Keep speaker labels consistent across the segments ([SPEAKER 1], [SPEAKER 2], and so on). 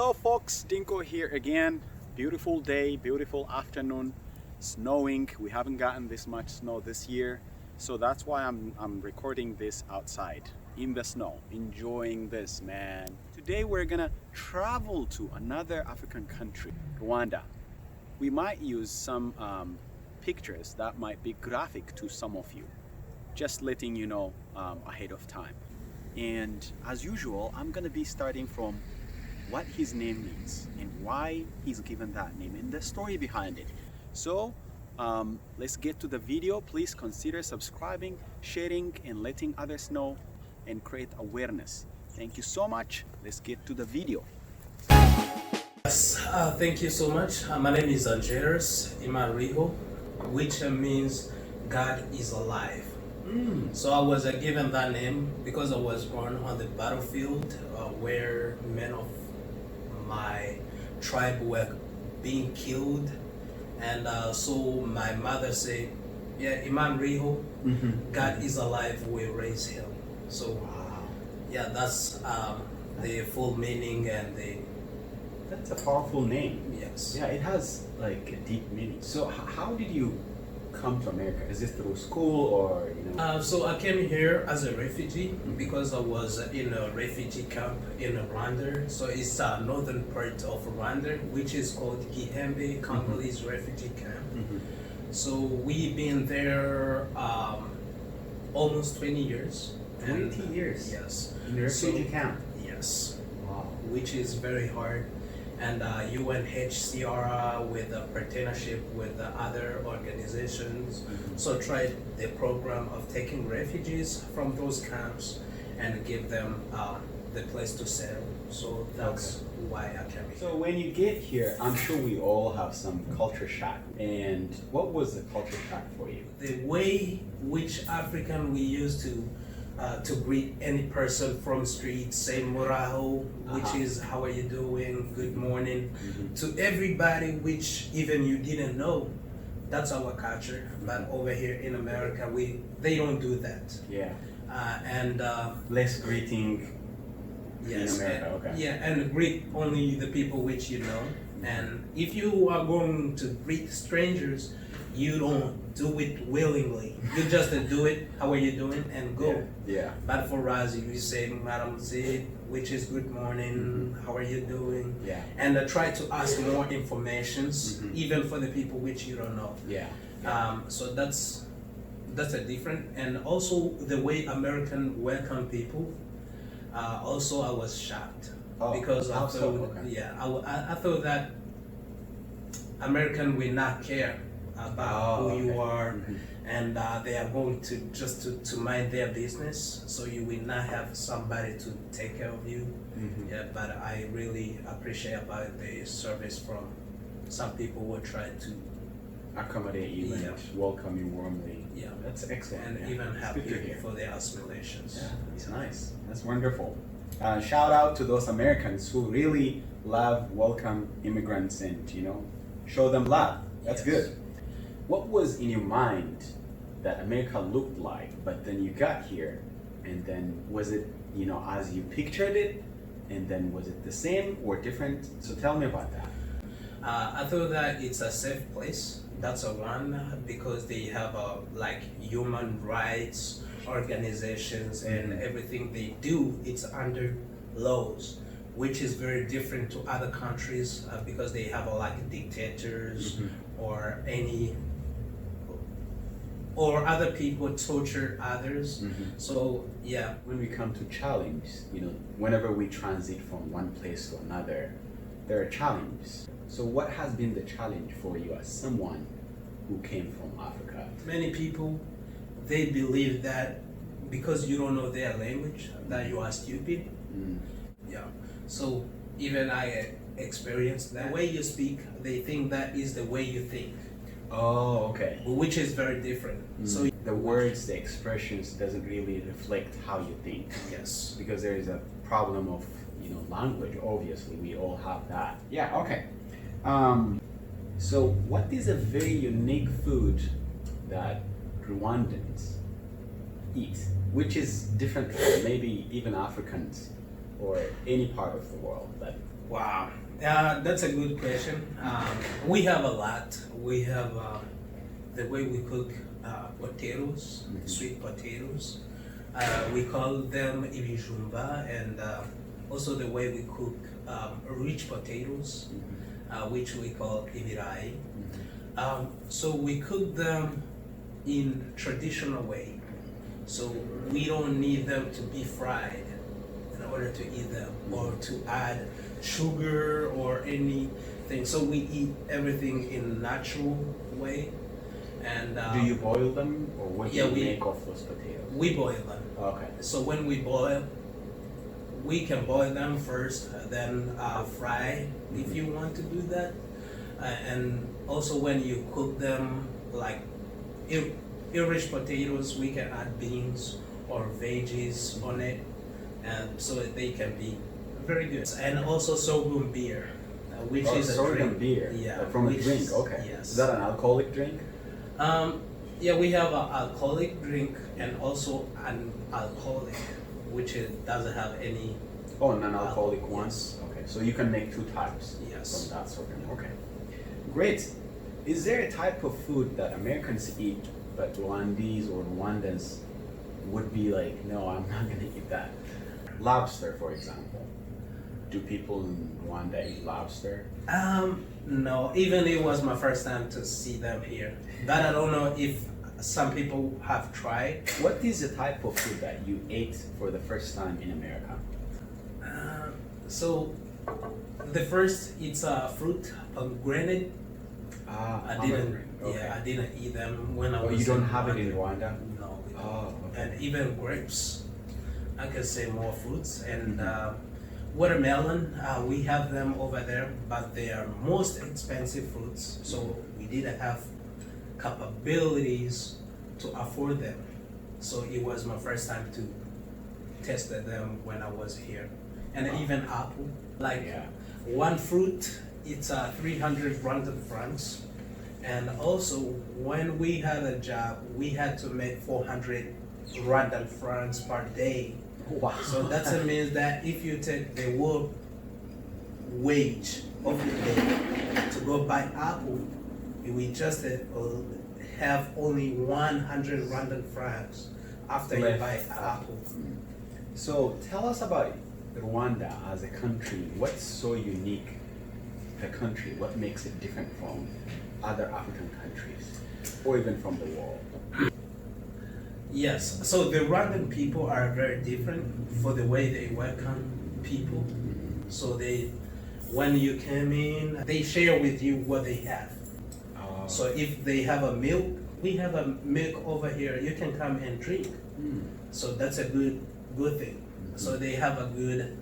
[SPEAKER 1] Hello folks, Dinko here again. Beautiful day, beautiful afternoon, snowing. We haven't gotten this much snow this year, so that's why I'm recording this outside in the snow, enjoying this, man. Today we're gonna travel to another African country, Rwanda. We might use some pictures that might be graphic to some of you, just letting you know ahead of time. And as usual, I'm gonna be starting from what his name means and why he's given that name and the story behind it. So let's get to the video. Please consider subscribing, sharing, and letting others know and create awareness. Thank you so much. Let's get to the video.
[SPEAKER 2] Yes, thank you so much. My name is Jairus Imariho, which means God is alive. So I was given that name because I was born on the battlefield where men of my tribe were being killed, and so my mother said, yeah, Imam Riho, God is alive, we raise him. So yeah, that's the full meaning and the...
[SPEAKER 1] That's a powerful name.
[SPEAKER 2] Yes.
[SPEAKER 1] Yeah, it has like a deep meaning. So how did you come to America? Is this through school or, you know?
[SPEAKER 2] So I came here as a refugee because I was in a refugee camp in Rwanda. So it's a northern part of Rwanda, which is called Gihembe Congolese Refugee Camp. So we've been there almost 20 years.
[SPEAKER 1] 20 years?
[SPEAKER 2] Yes.
[SPEAKER 1] In the refugee camp?
[SPEAKER 2] Yes.
[SPEAKER 1] Wow.
[SPEAKER 2] Which is very hard. And UNHCR with a partnership with other organizations, so tried the program of taking refugees from those camps and give them the place to settle. So that's why I came here.
[SPEAKER 1] So when you get here, I'm sure we all have some culture shock. And what was the culture shock for you?
[SPEAKER 2] The way which African we used to greet any person from street, say muraho, which is how are you doing, good morning, to everybody which even you didn't know. That's our culture. But over here in America, they don't do that.
[SPEAKER 1] Yeah.
[SPEAKER 2] And
[SPEAKER 1] less greeting
[SPEAKER 2] yes,
[SPEAKER 1] in America.
[SPEAKER 2] and, yeah, and greet only the people which you know. And if you are going to greet strangers, you don't do it willingly. You just do it, how are you doing, and go.
[SPEAKER 1] Yeah.
[SPEAKER 2] But for us, you say, Madam Zid, which is good morning, how are you doing?
[SPEAKER 1] Yeah.
[SPEAKER 2] And try to ask more informations, even for the people which you don't know.
[SPEAKER 1] Yeah.
[SPEAKER 2] So that's a different, and also the way American welcome people. Also, I was shocked because I thought, I thought that American will not care about who you are, and they are going to just to mind their business, so you will not have somebody to take care of you. Yeah, but I really appreciate about the service from some people who try to
[SPEAKER 1] accommodate you and welcome you warmly.
[SPEAKER 2] Yeah,
[SPEAKER 1] that's excellent.
[SPEAKER 2] And even help you for their assimilations.
[SPEAKER 1] Yeah, that's nice. That's wonderful. Shout out to those Americans who really love, welcome immigrants, and show them love. That's good. What was in your mind that America looked like, but then you got here, and then was it, as you pictured it, and then was it the same or different? So tell me about that.
[SPEAKER 2] I thought that it's a safe place. That's a one, because they have like human rights organizations, and everything they do, it's under laws, which is very different to other countries because they have like dictators or other people torture others. So yeah,
[SPEAKER 1] when we come to challenge, whenever we transit from one place to another, there are challenges. So what has been the challenge for you as someone who came from Africa?
[SPEAKER 2] Many people, they believe that because you don't know their language, that you are stupid. Yeah. So even I experienced that. The way you speak, they think that is the way you think.
[SPEAKER 1] Oh, okay.
[SPEAKER 2] Which is very different. So
[SPEAKER 1] the words, the expressions doesn't really reflect how you think.
[SPEAKER 2] Yes.
[SPEAKER 1] Because there is a problem of, language. Obviously, we all have that. Yeah, okay. So what is a very unique food that Rwandans eat, which is different from maybe even Africans or any part of the world?
[SPEAKER 2] Wow. That's a good question. We have a lot. We have the way we cook potatoes, sweet potatoes. We call them ibijumba, and also the way we cook rich potatoes, which we call ibirai. So we cook them in traditional way. So we don't need them to be fried in order to eat them or to add sugar or anything. So we eat everything in natural way. And
[SPEAKER 1] Do you boil them, or what do
[SPEAKER 2] yeah,
[SPEAKER 1] you
[SPEAKER 2] we-
[SPEAKER 1] make of those potatoes?
[SPEAKER 2] we boil them.
[SPEAKER 1] Okay.
[SPEAKER 2] So when we boil, we can boil them first, then fry if you want to do that. And also when you cook them, like Irish potatoes, we can add beans or veggies on it, and so that they can be very good. And also sorghum beer, which is a
[SPEAKER 1] sorghum
[SPEAKER 2] drink.
[SPEAKER 1] beer.
[SPEAKER 2] Yeah,
[SPEAKER 1] From a
[SPEAKER 2] which
[SPEAKER 1] drink.
[SPEAKER 2] is-
[SPEAKER 1] Okay.
[SPEAKER 2] Yes.
[SPEAKER 1] Is that an alcoholic drink?
[SPEAKER 2] Yeah, we have an alcoholic drink and also an alcoholic, which doesn't have any.
[SPEAKER 1] Oh, non-alcoholic
[SPEAKER 2] Alcohol,
[SPEAKER 1] ones. Okay, so you can make two types
[SPEAKER 2] Yes.
[SPEAKER 1] from that sorghum. Okay, great. Is there a type of food that Americans eat, but Rwandese or Rwandans would be like, no, I'm not gonna eat that? Lobster, for example. Do people in Rwanda eat lobster?
[SPEAKER 2] No, even it was my first time to see them here. But I don't know if some people have tried.
[SPEAKER 1] What is the type of food that you ate for the first time in America?
[SPEAKER 2] So the first, it's a fruit, pomegranate. I didn't.
[SPEAKER 1] Okay.
[SPEAKER 2] Yeah, I didn't eat them when I
[SPEAKER 1] Oh,
[SPEAKER 2] was.
[SPEAKER 1] you don't
[SPEAKER 2] in
[SPEAKER 1] have it in
[SPEAKER 2] Rwanda.
[SPEAKER 1] Rwanda?
[SPEAKER 2] No. We don't.
[SPEAKER 1] Oh, okay.
[SPEAKER 2] And even grapes. I can say more fruits and watermelon. We have them over there, but they are most expensive fruits. So we didn't have capabilities to afford them. So it was my first time to test them when I was here. And even apple, like
[SPEAKER 1] Yeah.
[SPEAKER 2] one fruit, it's 300 Rwandan francs. And also, when we had a job, we had to make 400 Rwandan francs per day.
[SPEAKER 1] Wow.
[SPEAKER 2] So that means that if you take the whole wage of the day to go buy apple, you will just have only 100 Rwandan francs after you
[SPEAKER 1] Left.
[SPEAKER 2] buy apple.
[SPEAKER 1] So tell us about Rwanda as a country. What's so unique, the country? What makes it different from other African countries, or even from the world?
[SPEAKER 2] Yes, so the Rwandan people are very different for the way they welcome people. So when you come in, they share with you what they have. So if they have a milk, we have a milk over here, you can come and drink. So that's a good thing. So they have a good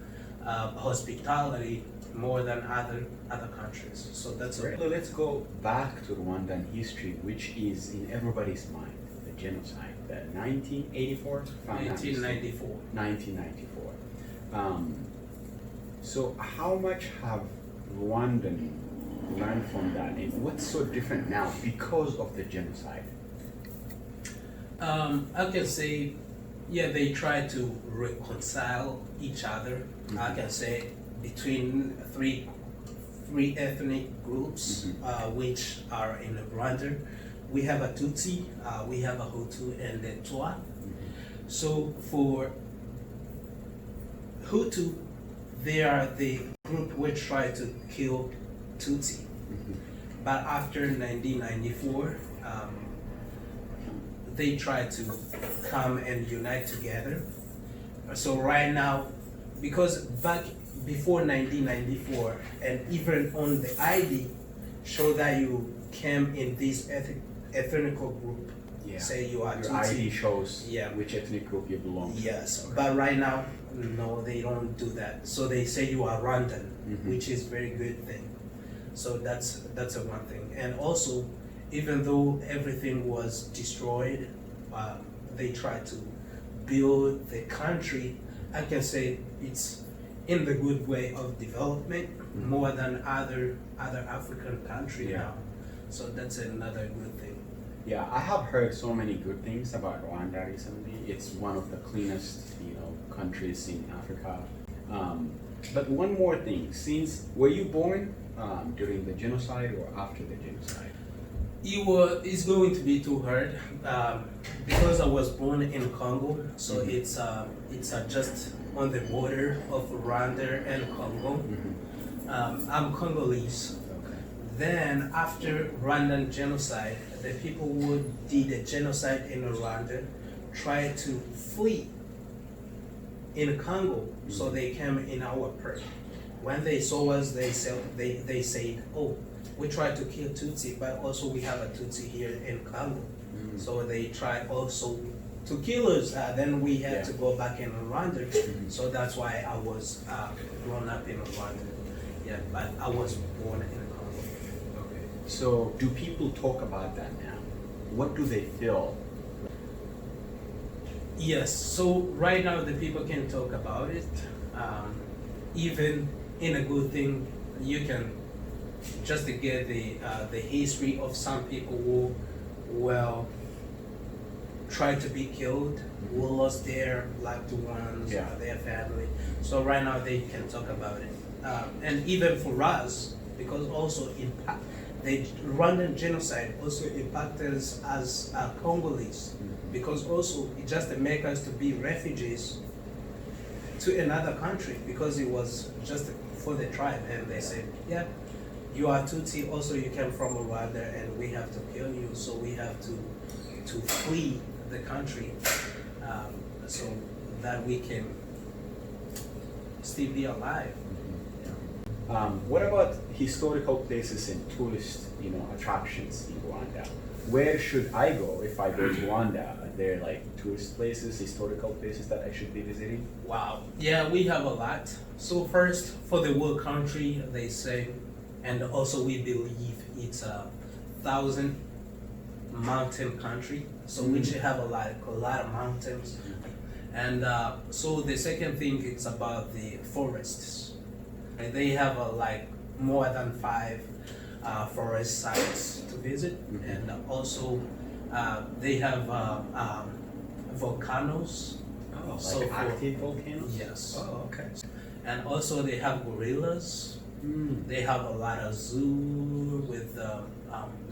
[SPEAKER 2] hospitality more than other countries. So that's
[SPEAKER 1] So let's go back to Rwandan history, which is in everybody's mind, the genocide, the 1984?
[SPEAKER 2] 1994.
[SPEAKER 1] 1994. So how much have Rwandan learned from that, and what's so different now because of the genocide?
[SPEAKER 2] I can say, yeah, they try to reconcile each other. I can say between three ethnic groups, which are in Rwanda. We have a Tutsi, we have a Hutu, and a Twa. So for Hutu, they are the group which tried to kill Tutsi. But after 1994, they tried to come and unite together. So right now, because back before 1994, and even on the ID, show that you came in this ethnical group.
[SPEAKER 1] Yeah.
[SPEAKER 2] Say you are
[SPEAKER 1] Your
[SPEAKER 2] Tutsi.
[SPEAKER 1] ID shows
[SPEAKER 2] Yeah.
[SPEAKER 1] which ethnic group you belong to.
[SPEAKER 2] Yes, but right now, no, they don't do that. So they say you are Rwandan, which is very good thing. So that's a one thing. And also, even though everything was destroyed, they tried to build the country. I can say it's in the good way of development more than other African country
[SPEAKER 1] Yeah.
[SPEAKER 2] now. So that's another good thing.
[SPEAKER 1] Yeah, I have heard so many good things about Rwanda recently. It's one of the cleanest, countries in Africa. But one more thing, since were you born during the genocide or after the genocide?
[SPEAKER 2] It's going to be too hard because I was born in Congo, so it's just on the border of Rwanda and Congo. I'm Congolese.
[SPEAKER 1] Okay.
[SPEAKER 2] Then after Rwandan genocide, the people who did the genocide in Rwanda tried to flee in Congo, so they came in our part. When they saw us, they said, "Oh, we tried to kill Tutsi, but also we have a Tutsi here in Congo." So they tried also to kill us. Then we had to go back in Rwanda. So that's why I was grown up in Rwanda. Yeah, but I was born in Congo.
[SPEAKER 1] Okay. So do people talk about that now? What do they feel?
[SPEAKER 2] Yes, so right now the people can talk about it. Even in a good thing, you can just to get the history of some people who well tried to be killed, who lost their loved ones, their family. So right now they can talk about it. And even for us, because also the Rwandan genocide also impacted us as Congolese, because also it just make us to be refugees to another country, because it was just for the tribe, and they said, yeah, you are Tutsi, also you came from Rwanda, and we have to kill you, so we have to flee the country, so that we can still be alive.
[SPEAKER 1] What about historical places and tourist, attractions in Rwanda? Where should I go if I go to Rwanda? Are there like tourist places, historical places that I should be visiting?
[SPEAKER 2] Wow. Yeah, we have a lot. So first, for the whole country, they say, and also we believe it's a 1,000 mountain country. So we should have a lot of mountains. And so the second thing, it's about the forests. They have more than 5 forest sites to visit, and also they have volcanoes.
[SPEAKER 1] Oh,
[SPEAKER 2] so
[SPEAKER 1] like active volcanoes?
[SPEAKER 2] Yes.
[SPEAKER 1] Oh, okay.
[SPEAKER 2] And also they have gorillas. They have a lot of zoo with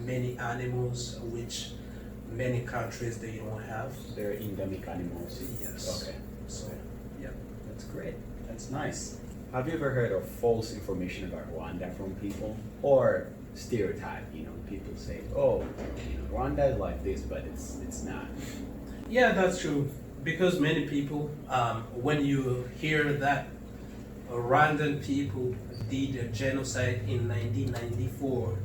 [SPEAKER 2] many animals, which many countries they don't have.
[SPEAKER 1] They're endemic animals.
[SPEAKER 2] Yes.
[SPEAKER 1] Okay.
[SPEAKER 2] So, yeah.
[SPEAKER 1] That's great. That's nice. Have you ever heard of false information about Rwanda from people? Or stereotype, people say, oh, Rwanda is like this, but it's not.
[SPEAKER 2] Yeah, that's true. Because many people, when you hear that Rwandan people did a genocide in 1994,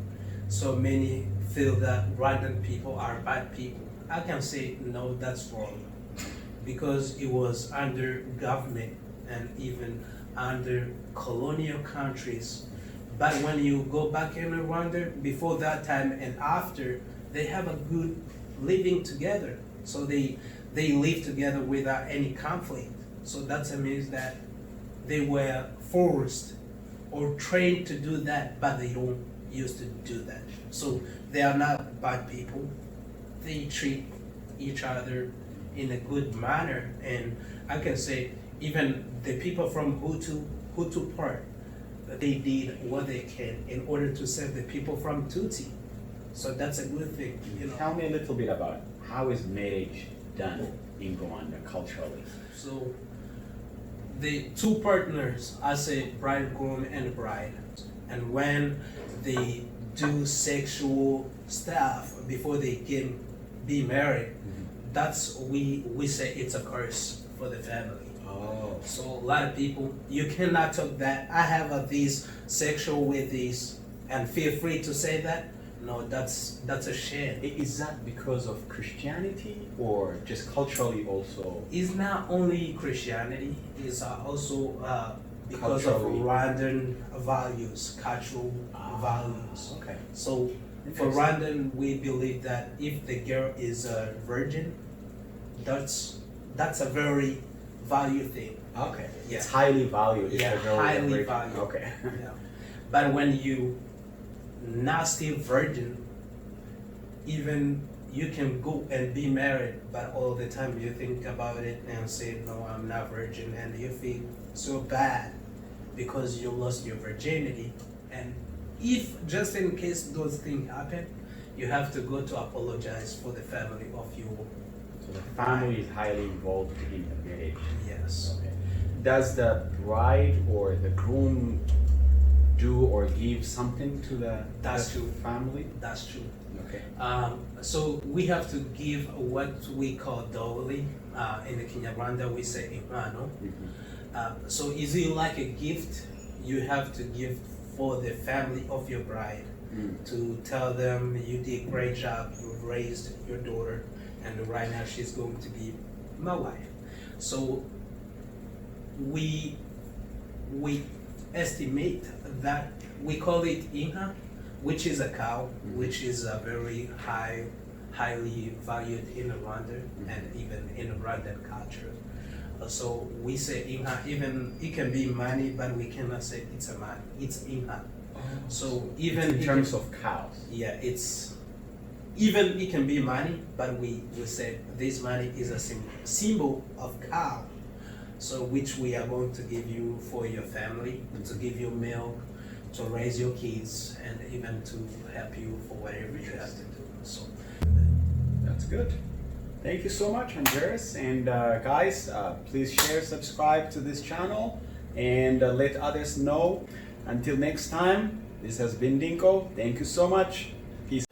[SPEAKER 2] so many feel that Rwandan people are bad people. I can say, no, that's wrong. Because it was under government and even under colonial countries. But when you go back in Rwanda, before that time and after, they have a good living together. So they live together without any conflict. So that means that they were forced or trained to do that, but they don't used to do that. So they are not bad people. They treat each other in a good manner, and I can say even the people from Hutu part, they did what they can in order to save the people from Tutsi. So that's a good thing.
[SPEAKER 1] Tell me a little bit about how is marriage done in Rwanda culturally?
[SPEAKER 2] So the two partners, I say bridegroom and bride, and when they do sexual stuff before they can be married, that's we say it's a curse for the family.
[SPEAKER 1] Oh.
[SPEAKER 2] So a lot of people, you cannot talk that I have these sexual with these and feel free to say that. No, that's a shame.
[SPEAKER 1] Is that because of Christianity or just culturally also?
[SPEAKER 2] It's not only Christianity, it's also because
[SPEAKER 1] Culturally.
[SPEAKER 2] of Rwandan values, cultural values.
[SPEAKER 1] Okay.
[SPEAKER 2] So for Rwandan, we believe that if the girl is a virgin, that's a very value thing.
[SPEAKER 1] Okay.
[SPEAKER 2] Yeah.
[SPEAKER 1] It's highly valued. if
[SPEAKER 2] Yeah,
[SPEAKER 1] the girl is a
[SPEAKER 2] highly
[SPEAKER 1] virgin.
[SPEAKER 2] valued.
[SPEAKER 1] Okay.
[SPEAKER 2] Yeah. But when you not still virgin, even you can go and be married, but all the time you think about it and say, no, I'm not virgin, and you feel so bad because you lost your virginity. And if just in case those things happen, you have to go to apologize for the family of your.
[SPEAKER 1] So the family is highly involved in the marriage.
[SPEAKER 2] Yes.
[SPEAKER 1] Okay. Does the bride or the groom do or give something to the family?
[SPEAKER 2] That's true.
[SPEAKER 1] Okay.
[SPEAKER 2] So we have to give what we call dowry. In the Kinyarwanda we say Inha. So is it like a gift you have to give for the family of your bride to tell them you did a great job, you raised your daughter, and right now she's going to be my wife. So we estimate that we call it Inha, which is a cow, which is a very highly valued in Rwanda and even in Rwandan culture. So we say Inha, even it can be money, but we cannot say it's a man, it's Inha. So even
[SPEAKER 1] in terms of cows.
[SPEAKER 2] Yeah, it's even it can be money, but we say this money is a symbol of cow. So which we are going to give you for your family, to give you milk, to raise your kids, and even to help you for whatever you have to do. So
[SPEAKER 1] that's good. Thank you so much, Andres. And guys, please share, subscribe to this channel, and let others know. Until next time, this has been Dinko. Thank you so much. Peace.